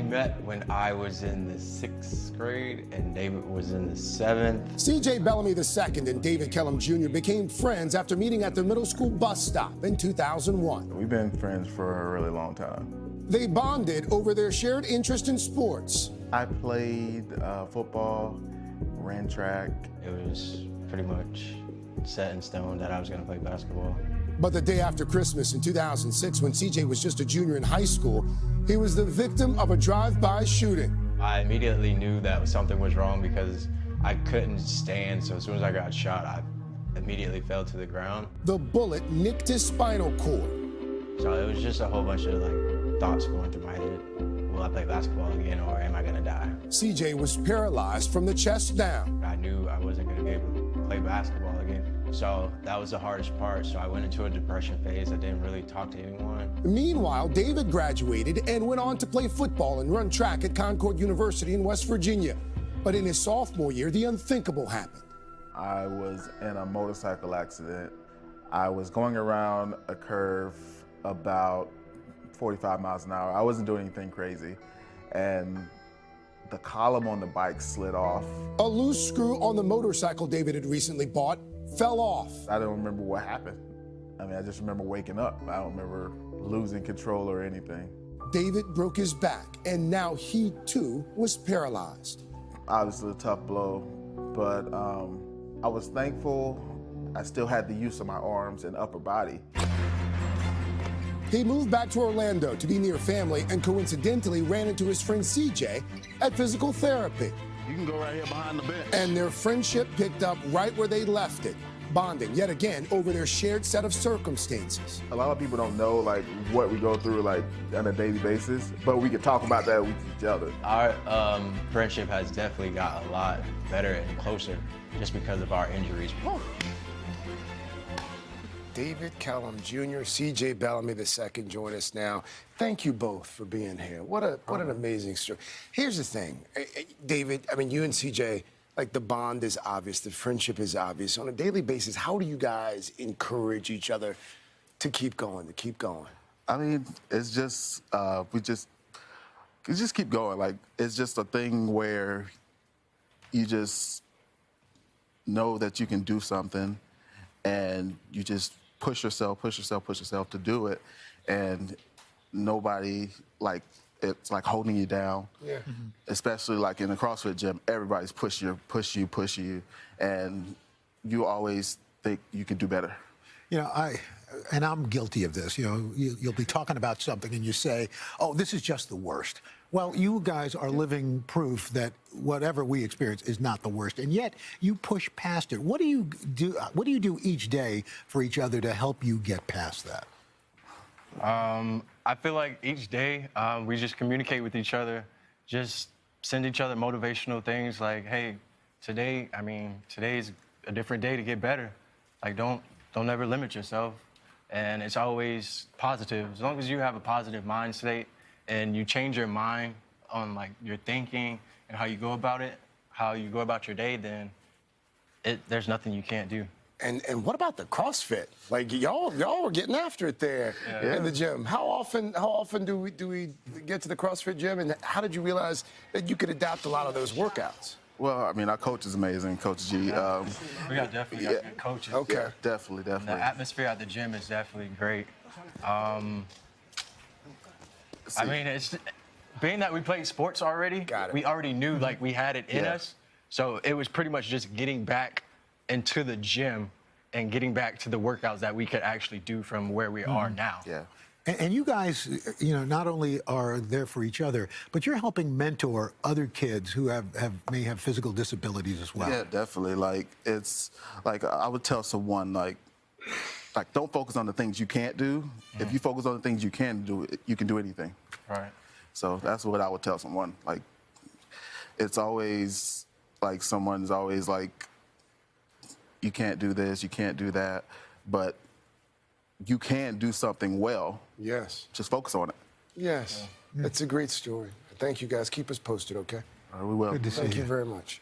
met when I was in the 6th grade and David was in the 7th. CJ Bellamy II and David Kellam Jr. became friends after meeting at their middle school bus stop in 2001. We've been friends for a really long time. They bonded over their shared interest in sports. I played football, ran track. It was pretty much set in stone that I was going to play basketball. But the day after Christmas in 2006, when CJ was just a junior in high school, he was the victim of a drive-by shooting. I immediately knew that something was wrong because I couldn't stand, so as soon as I got shot, I immediately fell to the ground. The bullet nicked his spinal cord. So it was just a whole bunch of thoughts going through my head. Will I play basketball again, or am I gonna die? CJ was paralyzed from the chest down. I knew I wasn't gonna be able to play basketball again. So that was the hardest part. So I went into a depression phase. I didn't really talk to anyone. Meanwhile, David graduated and went on to play football and run track at Concord University in West Virginia. But in his sophomore year, the unthinkable happened. I was in a motorcycle accident. I was going around a curve about 45 miles an hour. I wasn't doing anything crazy. And the column on the bike slid off. A loose screw on the motorcycle David had recently bought fell off. I don't remember what happened. I mean, I just remember waking up. I don't remember losing control or anything. David broke his back, and now he too was paralyzed. Obviously a tough blow, but I was thankful I still had the use of my arms and upper body. He moved back to Orlando to be near family and coincidentally ran into his friend CJ at physical therapy. You can go right here behind the bench. And their friendship picked up right where they left it, bonding yet again over their shared set of circumstances. A lot of people don't know what we go through on a daily basis, but we can talk about that with each other. Our friendship has definitely got a lot better and closer just because of our injuries. David Kellam Jr., CJ Bellamy II join us now. Thank you both for being here. What an amazing story. Here's the thing, David, I mean, you and CJ, the bond is obvious, the friendship is obvious. On a daily basis, how do you guys encourage each other to keep going, I mean, it's just, we just keep going. It's just a thing where you just know that you can do something and you just push yourself to do it, and nobody it's holding you down. Yeah. Mm-hmm. Especially in the CrossFit gym, everybody's push you, and you always think you can do better. You know, I'm guilty of this. You know, you'll be talking about something and you say, "Oh, this is just the worst." Well, you guys are living proof that whatever we experience is not the worst, and yet you push past it. What do you do? What do you do each day for each other to help you get past that? I feel like each day we just communicate with each other, just send each other motivational things like, "Hey, today's a different day to get better. Don't ever limit yourself." And it's always positive. As long as you have a positive mind state and you change your mind on your thinking and how you go about it, how you go about your day, then there's nothing you can't do. And what about the CrossFit? Y'all were getting after it there in the gym. How often do we get to the CrossFit gym, and how did you realize that you could adapt a lot of those workouts? Well, I mean, our coach is amazing, Coach G. We definitely got good coaches. Okay. Yeah, definitely. The atmosphere at the gym is definitely great. I mean, it's being that we played sports already, we already knew we had it in us. So it was pretty much just getting back into the gym and getting back to the workouts that we could actually do from where we are now. Yeah. And you guys, not only are there for each other, but you're helping mentor other kids who may have physical disabilities as well. Yeah, definitely. It's I would tell someone don't focus on the things you can't do. If you focus on the things you can do, you can do anything. Right. So that's what I would tell someone. It's always someone's always you can't do this, you can't do that, but you can do something well. Yes. Just focus on it. Yes. That's a great story. Thank you, guys. Keep us posted, okay? We will. Good to see you. Thank you very much.